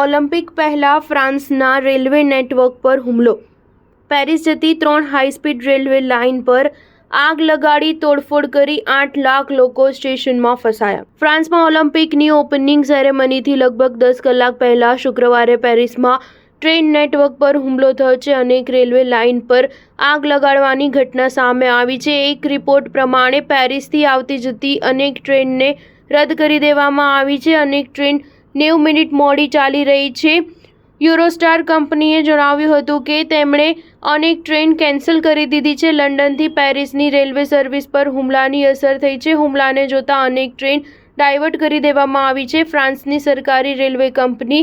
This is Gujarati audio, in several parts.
ઓલિમ્પિક પહેલા ફ્રાન્સના રેલવે નેટવર્ક પર હુમલો. પેરિસ જતી 3 હાઈસ્પીડ રેલવે લાઇન પર આગ લગાડી તોડફોડ કરી 8 લાખ લોકો સ્ટેશનમાં ફસાયા. ફ્રાન્સમાં ઓલિમ્પિકની ઓપનિંગ સેરેમનીથી લગભગ 10 કલાક પહેલા શુક્રવારે પેરિસમાં ટ્રેન નેટવર્ક પર હુમલો થયો છે. અનેક રેલવે લાઇન પર આગ લગાડવાની ઘટના સામે આવી છે. એક રિપોર્ટ પ્રમાણે પેરિસથી આવતી જતી અનેક ટ્રેનને રદ કરી દેવામાં આવી છે. અનેક ટ્રેન 90 મિનિટ મોડી ચાલી રહી છે. યુરોસ્ટાર કંપનીએ જણાવ્યું હતું કે તેમણે અનેક ટ્રેન કેન્સલ કરી દીધી છે. લંડનથી પેરિસની રેલવે સર્વિસ પર હુમલાની અસર થઈ છે. હુમલાને જોતા અનેક ટ્રેન ડાયવર્ટ કરી દેવામાં આવી છે. ફ્રાન્સની સરકારી રેલવે કંપની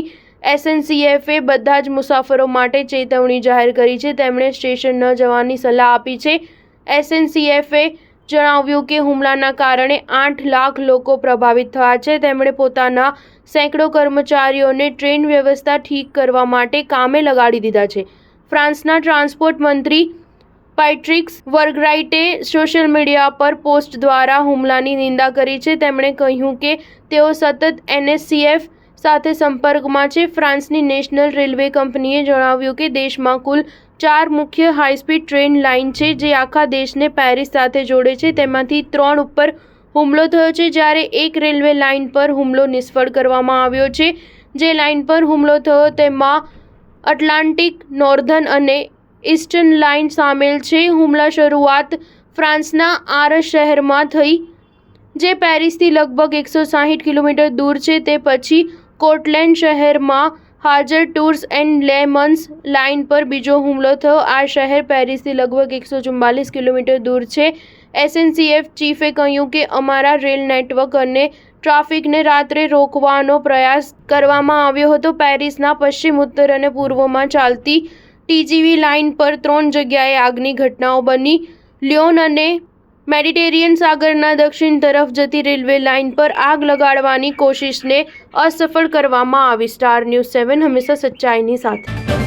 SNCF-એ બધા જ મુસાફરો માટે ચેતવણી જાહેર કરી છે. તેમણે સ્ટેશન ન જવાની સલાહ આપી છે. SNCF-એ જણાવ્યું કે હુમલાના કારણે 8 લાખ લોકો પ્રભાવિત થયા છે. તેમણે પોતાના સેંકડો કર્મચારીઓને ટ્રેન વ્યવસ્થા ઠીક કરવા માટે કામે લગાડી દીધા છે. ફ્રાન્સના ટ્રાન્સપોર્ટ મંત્રી પેટ્રિક્સ વર્ગરાઇટે સોશિયલ મીડિયા પર પોસ્ટ દ્વારા હુમલાની નિંદા કરી છે. તેમણે કહ્યું કે તેઓ સતત NSCF સાથે સંપર્કમાં છે. ફ્રાન્સની નેશનલ રેલવે કંપનીએ જણાવ્યું કે દેશમાં કુલ 4 મુખ્ય હાઈસ્પીડ ટ્રેન લાઇન છે જે આખા દેશને પેરિસ સાથે જોડે છે. તેમાંથી 3 ઉપર હુમલો થયો છે જ્યારે એક રેલવે લાઇન પર હુમલો નિષ્ફળ કરવામાં આવ્યો છે. જે લાઇન પર હુમલો થયો તેમાં એટલાન્ટિક નોર્ધન અને ઇસ્ટર્ન લાઇન સામેલ છે. હુમલા શરૂઆત ફ્રાન્સના આરસ શહેરમાં થઈ જે પેરિસથી લગભગ 160 કિલોમીટર દૂર છે. તે પછી કોટલેન્ડ શહેરમાં હાજર ટૂર્સ એન્ડ લે મન્સ લાઇન પર બીજો હુમલો થયો. આ શહેર પેરિસથી લગભગ 144 કિલોમીટર દૂર છે. SNCF ચીફે કહ્યું કે અમારા રેલ નેટવર્ક અને ટ્રાફિકને રાત્રે રોકવાનો પ્રયાસ કરવામાં આવ્યો હતો. પેરિસના પશ્ચિમ, ઉત્તર અને પૂર્વમાં ચાલતી TGV લાઇન પર 3 જગ્યાએ આગની ઘટનાઓ બની. લ્યોન અને મેડિટેરિયન સાગરના દક્ષિણ તરફ જતી રેલવે લાઇન પર આગ લગાડવાની કોશિશને અસફળ કરવામાં આવી. સ્ટાર ન્યૂઝ 7 હંમેશા સચ્ચાઈની સાથે.